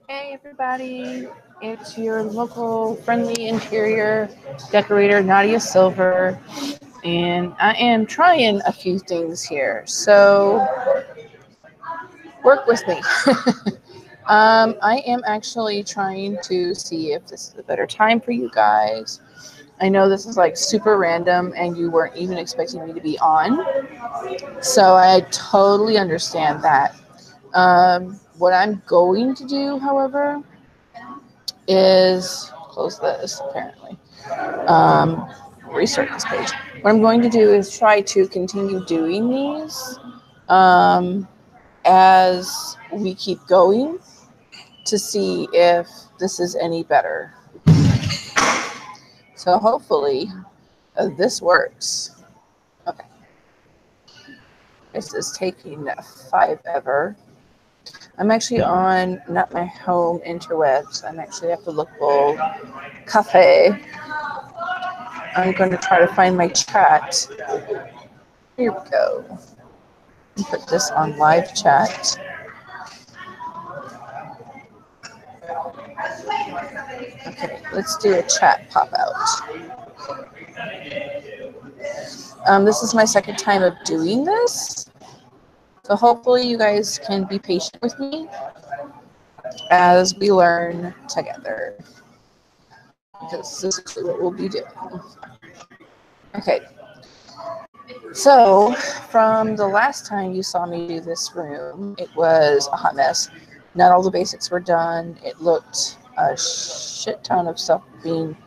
Hey everybody, it's your local friendly interior decorator Nadia Silver, and I am trying a few things here, so work with me. I am actually trying to see if this is a better time for you guys. I know this is like super random and you weren't even expecting me to be on, so I totally understand that. What I'm going to do, however, is close this apparently. Um, Restart this page. What I'm going to do is try to continue doing these um, as we keep going to see if this is any better. So hopefully this works. Okay, this is taking 5 ever. I'm actually on not my home interwebs. I'm actually at the local cafe. I'm going to try to find my chat. Here we go. Put this on live chat. Okay, let's do a chat pop out. This is my second time of doing this, so hopefully you guys can be patient with me as we learn together, because this is what we'll be doing. Okay, so from the last time you saw me do this room, it was a hot mess. Not all the basics were done. It looked a shit ton of stuff being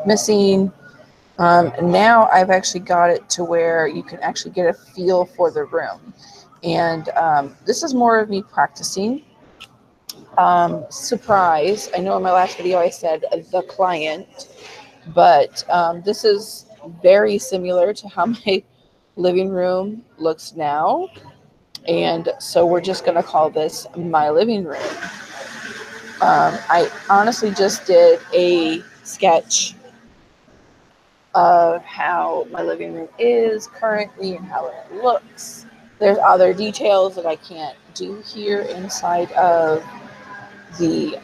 missing. Now I've actually got it to where you can actually get a feel for the room. And this is more of me practicing. Surprise, I know in my last video I said the client, but this is very similar to how my living room looks now. And so we're just going to call this my living room. I honestly just did a sketch of how my living room is currently and how it looks. There's other details that I can't do here inside of the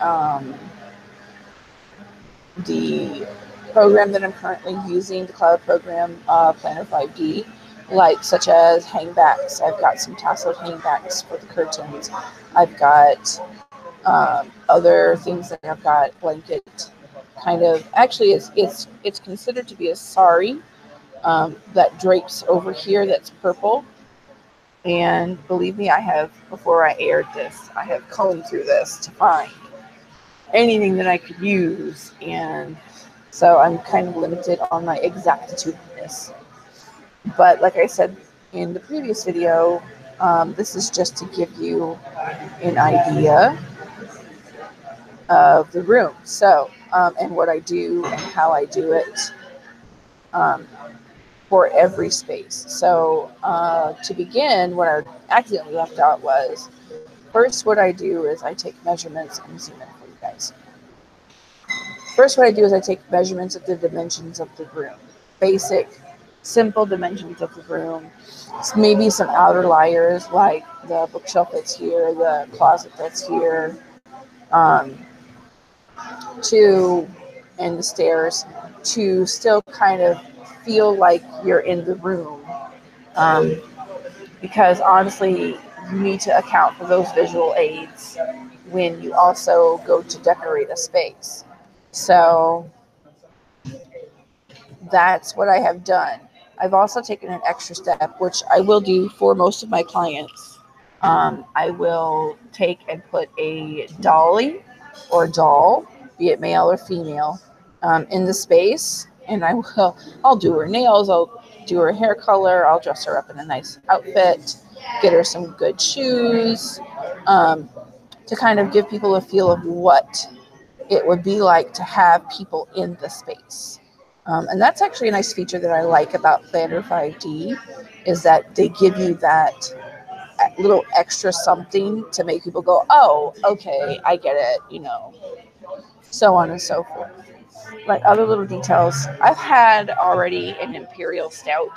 the program that I'm currently using, the cloud program, Planner 5D, like such as hangbacks. I've got some tasseled hangbacks for the curtains. I've got other things that I've got blanket kind of. Actually, it's considered to be a sari that drapes over here. That's purple. And believe me, I have, before I aired this, I have combed through this to find anything that I could use. And so I'm kind of limited on my exactitude of this. But like I said in the previous video, this is just to give you an idea of the room. So, and what I do and how I do it um, for every space. So, to begin, what I accidentally left out was first, what I do is I take measurements. Let me zoom in for you guys. First, what I do is I take measurements of the dimensions of the room. Basic, simple dimensions of the room. Maybe some outer liars like the bookshelf that's here, the closet that's here, um, to and the stairs, to still kind of feel like you're in the room. Um, because honestly, you need to account for those visual aids when you also go to decorate a space. So that's what I have done. I've also taken an extra step, which I will do for most of my clients. I will take and put a dolly or doll, be it male or female, in the space, and I'll do her nails, I'll do her hair color, I'll dress her up in a nice outfit, get her some good shoes, to kind of give people a feel of what it would be like to have people in the space. And that's actually a nice feature that I like about Planner 5D, is that they give you that little extra something to make people go, oh, okay, I get it, so on and so forth. Like other little details, I've had already an Imperial Stout,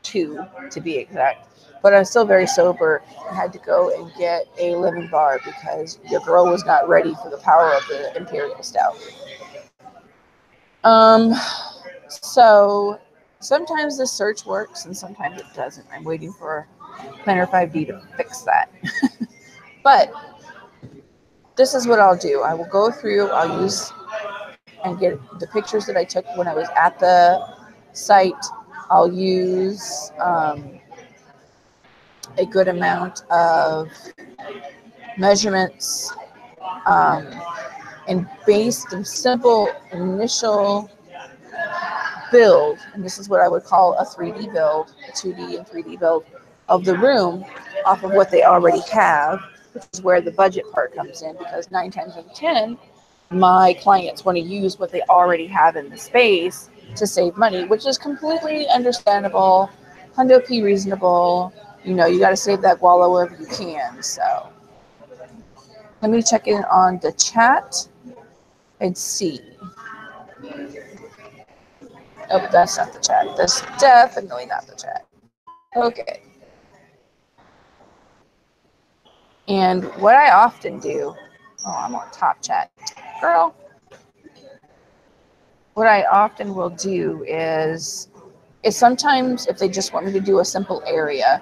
2 to be exact, but I'm still very sober. I had to go and get a lemon bar because your girl was not ready for the power of the Imperial Stout. So sometimes the search works and sometimes it doesn't. I'm waiting for Planner 5D to fix that. But this is what I'll do. I will go through, I'll use and get the pictures that I took when I was at the site. I'll use a good amount of measurements and base the simple initial build, and this is what I would call a 3D build, a 2D and 3D build of the room off of what they already have, which is where the budget part comes in, because 9 times out of 10, my clients want to use what they already have in the space to save money, which is completely understandable, hundo p reasonable. You know, you got to save that guala wherever you can. So let me check in on the chat and see. Oh, that's not the chat. That's definitely not the chat. Okay. And what I often do, oh, I'm on top chat. Girl. What I often will do is sometimes if they just want me to do a simple area,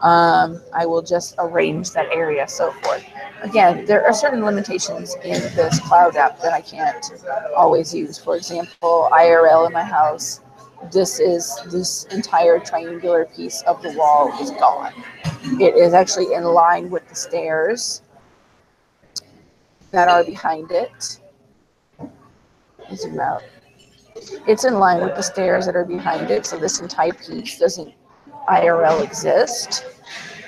I will just arrange that area, so forth. Again, there are certain limitations in this cloud app that I can't always use. For example, IRL in my house, this entire triangular piece of the wall is gone. It is actually in line with the stairs that are behind it. Zoom out. It's in line with the stairs that are behind it, so this entire piece doesn't IRL exist.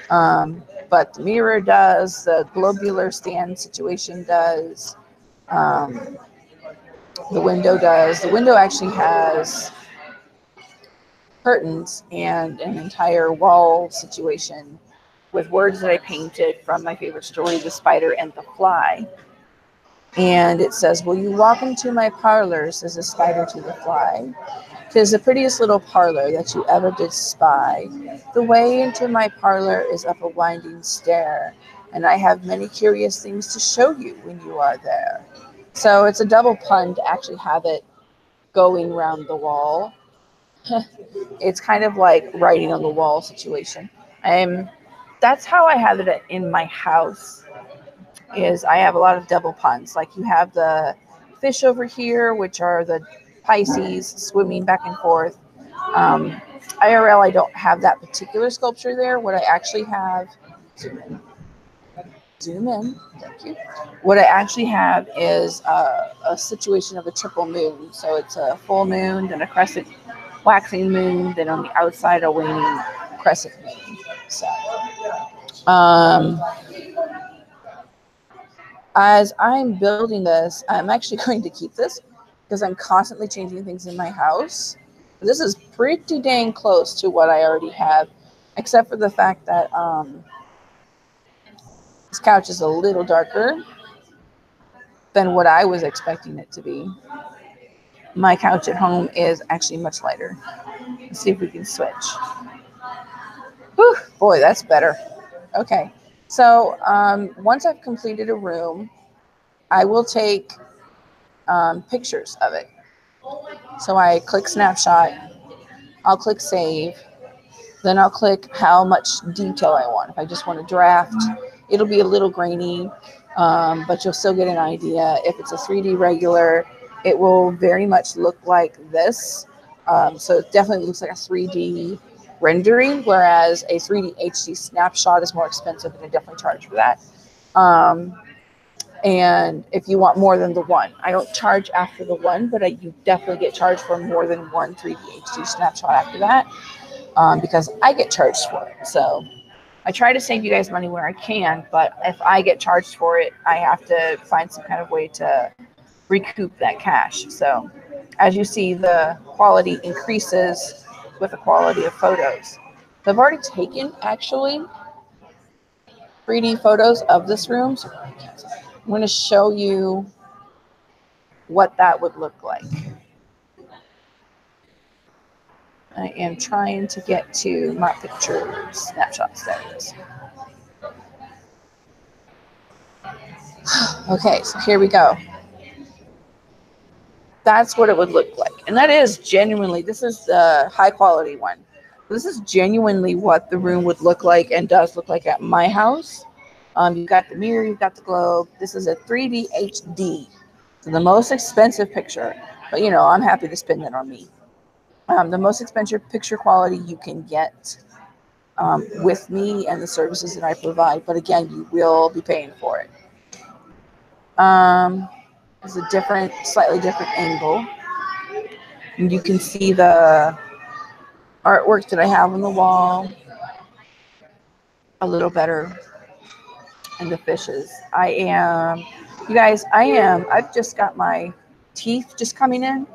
But the mirror does, the globular stand situation does, the window does. The window actually has curtains and an entire wall situation with words that I painted from my favorite story, The Spider and the Fly. And it says, "Will you walk into my parlor, says the spider to the fly. 'Tis the prettiest little parlor that you ever did spy. The way into my parlor is up a winding stair, and I have many curious things to show you when you are there." So it's a double pun to actually have it going around the wall. It's kind of like writing on the wall situation. That's how I have it in my house. Is I have a lot of double puns. Like you have the fish over here, which are the Pisces swimming back and forth. IRL, I don't have that particular sculpture there. What I actually have, zoom in, thank you. What I actually have is a situation of a triple moon. So it's a full moon, then a crescent waxing moon, then on the outside a waning crescent moon. So, as I'm building this, I'm actually going to keep this because I'm constantly changing things in my house. This is pretty dang close to what I already have, except for the fact that this couch is a little darker than what I was expecting it to be. My couch at home is actually much lighter. Let's see if we can switch. Whew, boy, that's better. Okay, so once I've completed a room, I will take pictures of it. So I click snapshot, I'll click save, then I'll click how much detail I want. If I just want to draft, it'll be a little grainy, but you'll still get an idea. If it's a 3D regular, it will very much look like this. So it definitely looks like a 3D rendering, whereas a 3D HD snapshot is more expensive and I definitely charge for that. And if you want more than the one, I don't charge after the one, but you definitely get charged for more than one 3D HD snapshot after that, because I get charged for it. So I try to save you guys money where I can, but if I get charged for it, I have to find some kind of way to recoup that cash. So as you see, the quality increases with the quality of photos. So I've already taken actually 3D photos of this room. So I'm going to show you what that would look like. I am trying to get to my picture snapshots. There it is. Okay, so here we go. That's what it would look like. And that is genuinely, this is the high quality one. This is genuinely what the room would look like and does look like at my house. You've got the mirror, you've got the globe. This is a 3D HD. So the most expensive picture. But, you know, I'm happy to spend it on me. The most expensive picture quality you can get with me and the services that I provide. But again, you will be paying for it. It's a different, slightly different angle. And you can see the artwork that I have on the wall a little better, and the fishes. I've just got my teeth just coming in.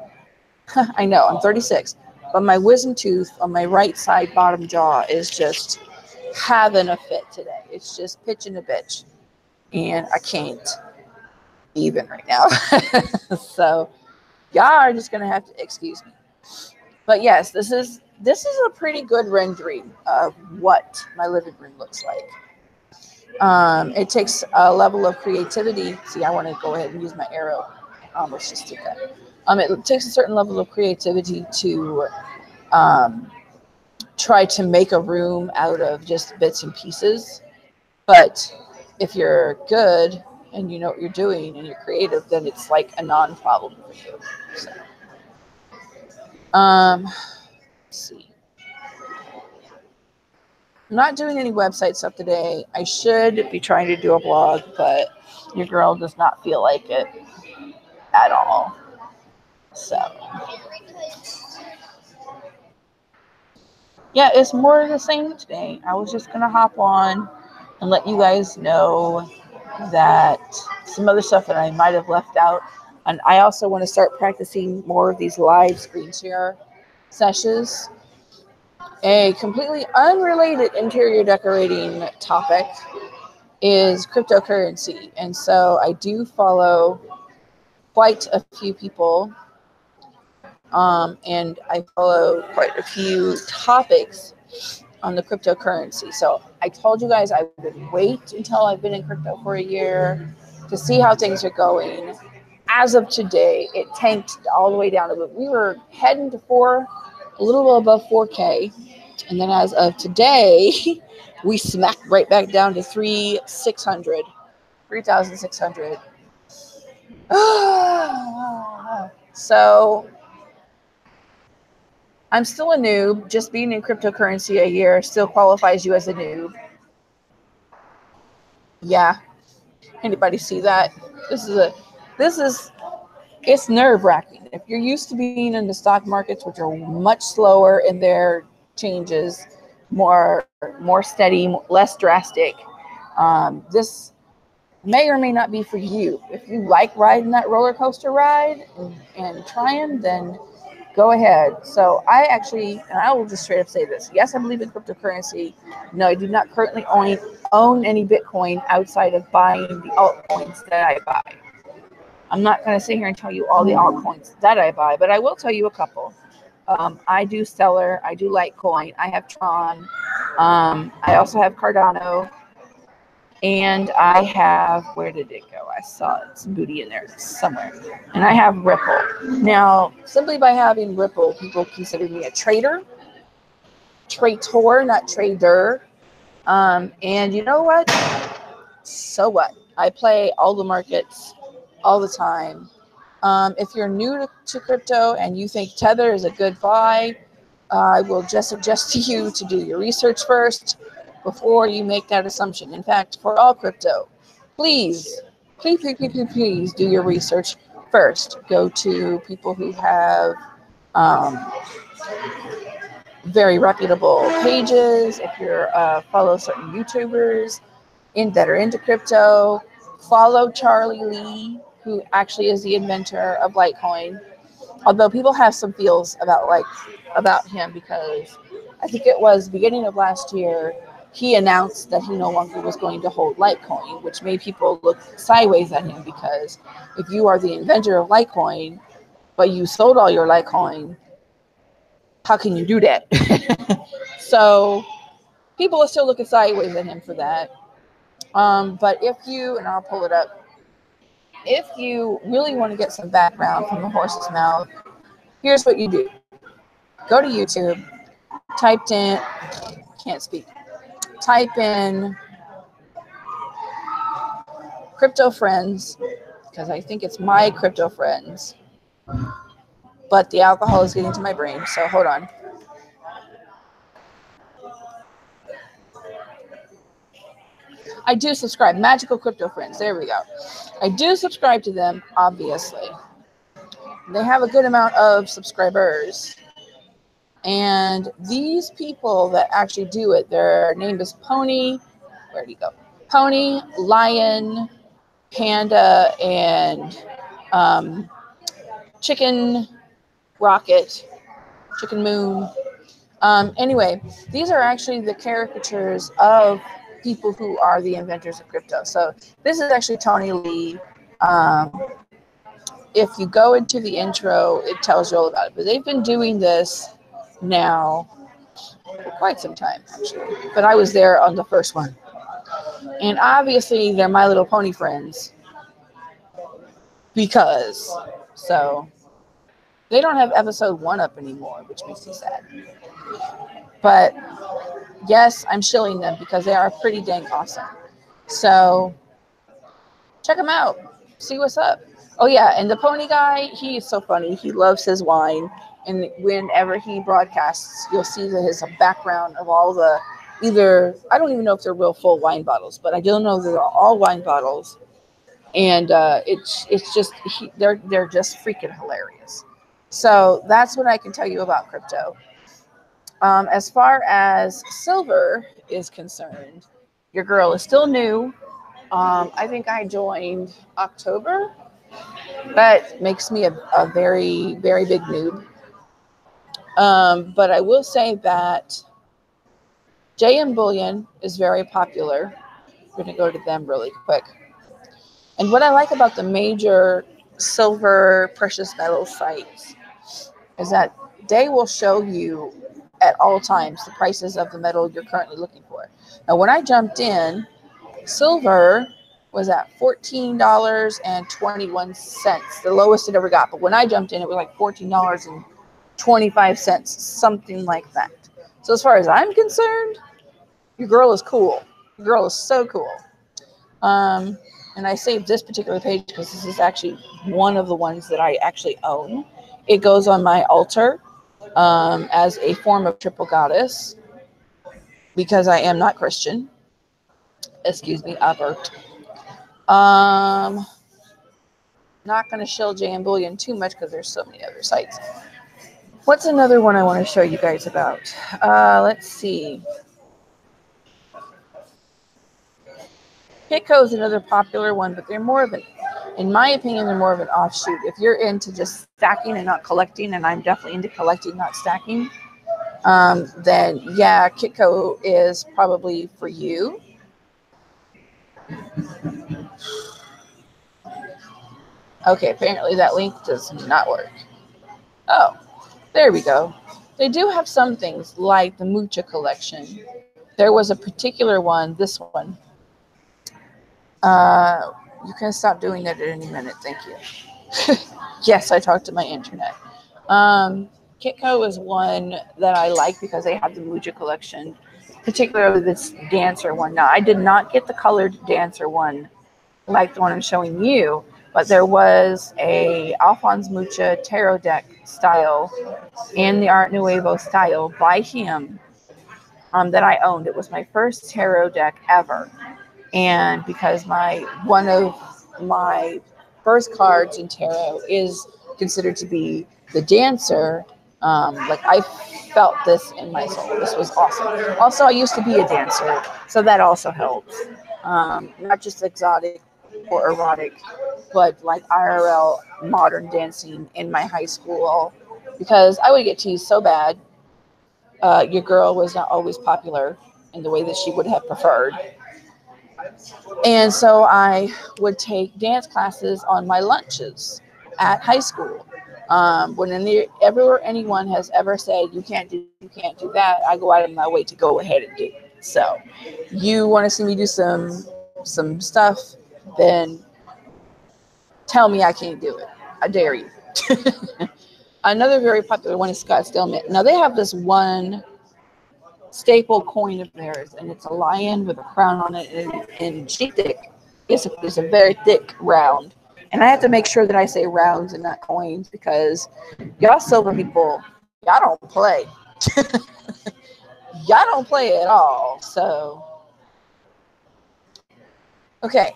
I know, I'm 36, but my wisdom tooth on my right side bottom jaw is just having a fit today. It's just pitching a bitch, and I can't even right now. So y'all are just gonna have to excuse me. But yes, this is a pretty good rendering of what my living room looks like. It takes a level of creativity. See, I want to go ahead and use my arrow. Let's just do that. It takes a certain level of creativity to try to make a room out of just bits and pieces. But if you're good and you know what you're doing and you're creative, then it's like a non-problem for you. So, let's see. I'm not doing any website stuff today. I should be trying to do a blog, but your girl does not feel like it at all. So, yeah, it's more of the same today. I was just going to hop on and let you guys know that some other stuff that I might have left out. And I also want to start practicing more of these live screen share sessions. A completely unrelated interior decorating topic is cryptocurrency. And so I do follow quite a few people, and I follow quite a few topics on the cryptocurrency. So I told you guys I would wait until I've been in crypto for a year to see how things are going. As of today, it tanked all the way down to, we were heading to a little above 4K. And then as of today, we smacked right back down to 3,600. So I'm still a noob. Just being in cryptocurrency a year still qualifies you as a noob. Yeah. Anybody see that? It's nerve-wracking. If you're used to being in the stock markets, which are much slower in their changes, more steady, less drastic, this may or may not be for you. If you like riding that roller coaster ride and trying, then go ahead. So and I will just straight up say this. Yes, I believe in cryptocurrency. No, I do not currently own any Bitcoin outside of buying the altcoins that I buy. I'm not going to sit here and tell you all the altcoins that I buy, but I will tell you a couple. I do Stellar. I do Litecoin. I have Tron. I also have Cardano. And I have, where did it go? I saw some booty in there somewhere. And I have Ripple. Now, simply by having Ripple, people consider me a trader. Traitor, not trader. And you know what? So what? I play all the markets all the time. If you're new to crypto and you think Tether is a good buy, I will just suggest to you to do your research first before you make that assumption. In fact, for all crypto, please do your research first. Go to people who have very reputable pages. If you're follow certain YouTubers that are into crypto, follow Charlie Lee, who actually is the inventor of Litecoin. Although people have some feels about him, because I think it was beginning of last year, he announced that he no longer was going to hold Litecoin, which made people look sideways at him, because if you are the inventor of Litecoin, but you sold all your Litecoin, how can you do that? So people are still looking sideways at him for that. But if you, and I'll pull it up, if you really want to get some background from the horse's mouth, here's what you do. Go to YouTube, type in Crypto Friends, because I think it's My Crypto Friends. But the alcohol is getting to my brain, so hold on. I do subscribe. Magical Crypto Friends. There we go. I do subscribe to them, obviously. They have a good amount of subscribers. And these people that actually do it, their name is Pony. Where'd he go? Pony, Lion, Panda, and Chicken Rocket, Chicken Moon. Anyway, these are actually the caricatures of people who are the inventors of crypto. So this is actually Tony Lee. If you go into the intro, it tells you all about it. But they've been doing this now for quite some time, actually. But I was there on the first one. And obviously, they're My Little Pony friends. Because, so, they don't have episode 1 up anymore, which makes me sad. But, yes, I'm shilling them because they are pretty dang awesome. So, check them out. See what's up. Oh, yeah, and the pony guy, he is so funny. He loves his wine. And whenever he broadcasts, you'll see that his background of all the, either, I don't even know if they're real full wine bottles, but I don't know that they're all wine bottles. And it's just, they're just freaking hilarious. So that's what I can tell you about crypto. As far as silver is concerned, your girl is still new. I think I joined October. That makes me a very, very big noob. But I will say that JM Bullion is very popular. We're going to go to them really quick. And what I like about the major silver precious metal sites is that they will show you at all times the prices of the metal you're currently looking for. Now, when I jumped in, silver was at $14.21, the lowest it ever got. But when I jumped in, it was like $14.25, something like that. So as far as I'm concerned, your girl is cool. Your girl is so cool. And I saved this particular page because this is actually one of the ones that I actually own. It goes on my altar as a form of triple goddess because I am not Christian. Excuse me, Albert. Not going to shill JM Bullion too much because there's so many other sites. What's another one I want to show you guys about? Let's see. Kitco is another popular one, but they're more of an, in my opinion, they're more of an offshoot. If you're into just stacking and not collecting, and I'm definitely into collecting, not stacking, then yeah, Kitco is probably for you. Okay, apparently that link does not work. Oh, there we go. They do have some things like the Mucha collection. There was a particular one, this one. You can stop doing that at any minute. Thank you. Yes, I talked to my internet. Kitco is one that I like because they have the Muja collection, particularly this dancer one. Now, I did not get the colored dancer one like the one I'm showing you, but there was a Alphonse Mucha tarot deck style in the Art Nouveau style by him that I owned. It was my first tarot deck ever. And because one of my first cards in tarot is considered to be the dancer, like I felt this in my soul. This was awesome. Also, I used to be a dancer, so that also helps. Not just exotic or erotic, but like IRL modern dancing in my high school, because I would get teased so bad. Your girl was not always popular in the way that she would have preferred. And so I would take dance classes on my lunches at high school. Whenever anyone has ever said you can't do that, I go out of my way to go ahead and do it. So, you want to see me do some stuff, then tell me I can't do it. I dare you. Another very popular one is Scottsdale Mint. Now they have this one staple coin of theirs, and it's a lion with a crown on it, and she thick. It's a very thick round. And I have to make sure that I say rounds and not coins because y'all silver people, y'all don't play. Y'all don't play at all. So, okay,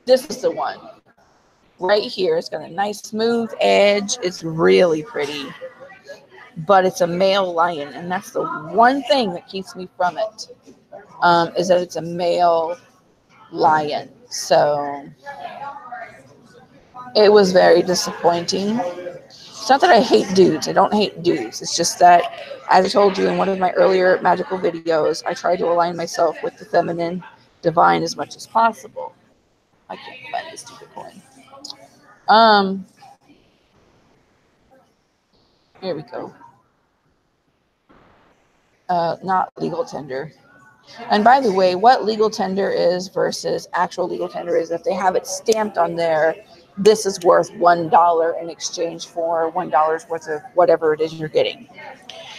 this is the one right here. It's got a nice smooth edge. It's really pretty, but it's a male lion, and that's the one thing that keeps me from it. Is that it's a male lion. So it was very disappointing. It's not that I hate dudes. I don't hate dudes. It's just that, as I told you in one of my earlier magical videos, I try to align myself with the feminine divine as much as possible. I can't find this stupid coin. Here we go. Not legal tender. And by the way, what legal tender is versus actual legal tender is if they have it stamped on there, this is worth $1 in exchange for $1 worth of whatever it is you're getting.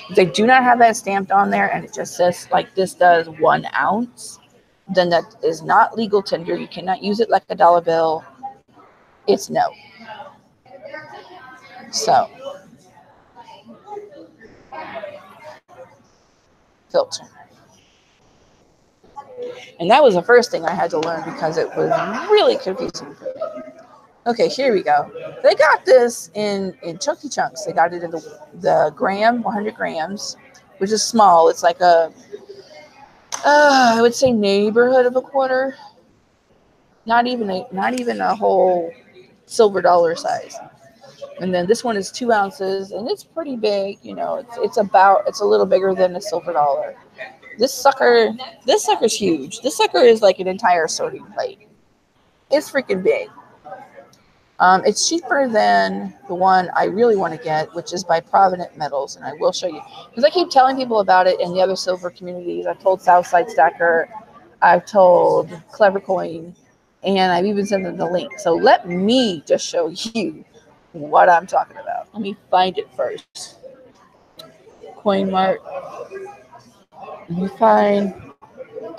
If they do not have that stamped on there and it just says like this does 1 ounce, then that is not legal tender. You cannot use it like a dollar bill. It's no. So, filter. And that was the first thing I had to learn because it was really confusing for me. Okay, here we go. They got this in chunky chunks. They got it in the gram, 100 grams, which is small. It's like I would say neighborhood of a quarter. Not even a whole silver dollar size. And then this one is 2 ounces, and it's pretty big. You know, it's a little bigger than a silver dollar. This sucker's huge. This sucker is like an entire sorting plate. It's freaking big. It's cheaper than the one I really want to get, which is by Provident Metals, and I will show you because I keep telling people about it in the other silver communities. I've told Southside Stacker, I've told Clever Coin, and I've even sent them the link. So let me just show you what I'm talking about. Let me find it first. CoinMart. Let me find.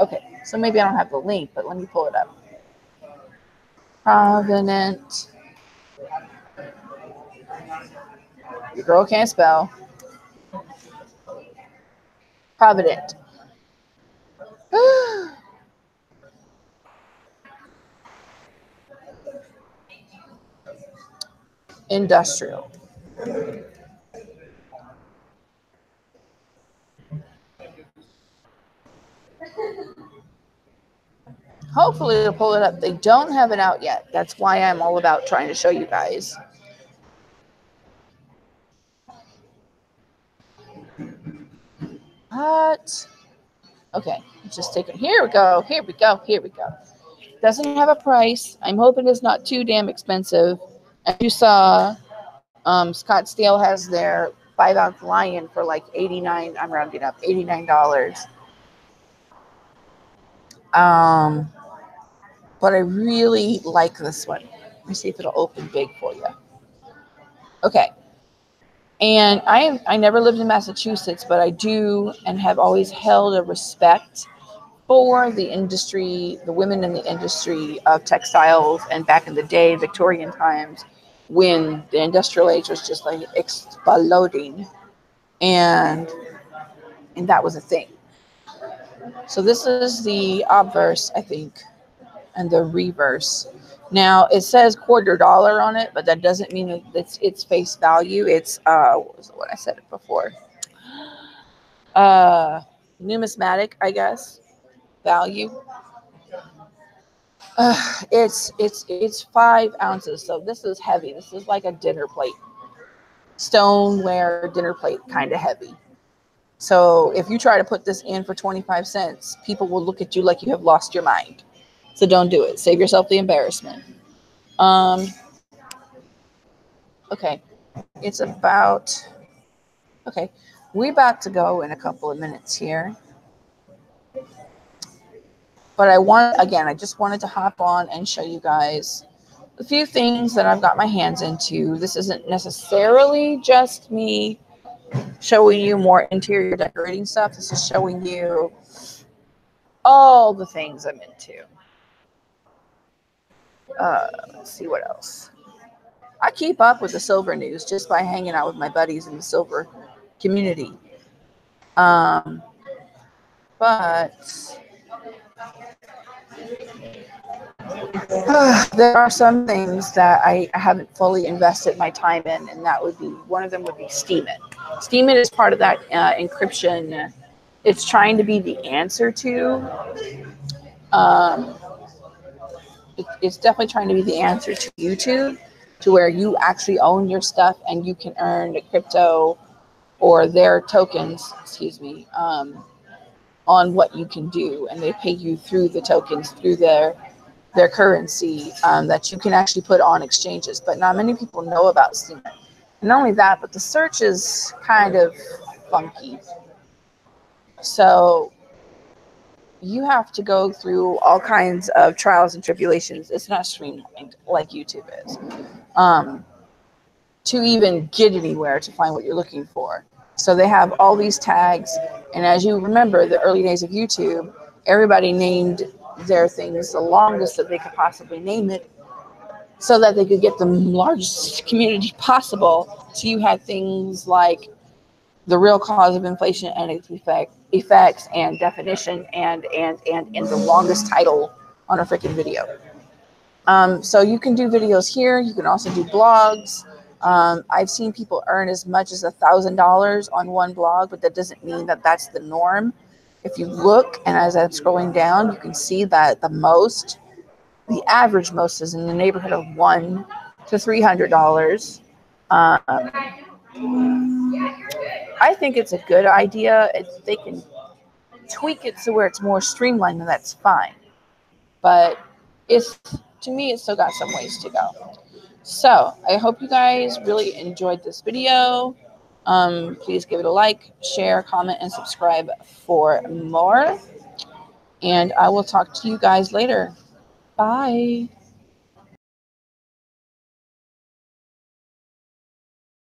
Okay, so maybe I don't have the link, but let me pull it up. Provident. Your girl can't spell. Provident. Industrial. Hopefully it'll pull it up. They don't have it out yet. That's why I'm all about trying to show you guys. What? Okay, just take it. Here we go. Here we go. Here we go. Doesn't have a price. I'm hoping it's not too damn expensive. As you saw, Scottsdale has their 5-ounce lion for like $89. I'm rounding up $89. But I really like this one. Let me see if it'll open big for you. Okay. And I never lived in Massachusetts, but I do and have always held a respect for the industry, the women in the industry of textiles, and back in the day, Victorian times, when the industrial age was just like exploding, and that was a thing. So this is the obverse, I think, and the reverse. Now it says $quarter on it, but that doesn't mean it's face value. It's what I said it before. Numismatic, I guess, value. It's 5 ounces, so this is heavy. This is like a dinner plate, stoneware dinner plate, kind of heavy. So if you try to put this in for 25 cents, people will look at you like you have lost your mind. So don't do it. Save yourself the embarrassment. Okay. It's about, okay, we're about to go in a couple of minutes here. But I just wanted to hop on and show you guys a few things that I've got my hands into. This isn't necessarily just me showing you more interior decorating stuff. This is showing you all the things I'm into. Let's see what else. I keep up with the silver news just by hanging out with my buddies in the silver community. But there are some things that I haven't fully invested my time in, and that would be one of them would be Steemit. Steemit is part of that encryption. It's trying to be the answer to. Um, it's definitely trying to be the answer to YouTube, to where you actually own your stuff and you can earn crypto or their tokens, excuse me, on what you can do, and they pay you through the tokens, through their currency that you can actually put on exchanges. But not many people know about Steemit. And not only that, but the search is kind of funky. So you have to go through all kinds of trials and tribulations. It's not streamlined like YouTube is, to even get anywhere to find what you're looking for. So they have all these tags. And as you remember, the early days of YouTube, everybody named their things the longest that they could possibly name it, so that they could get the largest community possible. So you had things like the real cause of inflation and its effects and definition and the longest title on a freaking video. So you can do videos here. You can also do blogs. I've seen people earn as much as $1,000 on one blog, but that doesn't mean that that's the norm. If you look, and as I'm scrolling down, you can see that the average most is in the neighborhood of $100 to $300. I think it's a good idea. If they can tweak it to where it's more streamlined, then that's fine. But to me, it's still got some ways to go. So I hope you guys really enjoyed this video. Please give it a like, share, comment, and subscribe for more. And I will talk to you guys later. Bye.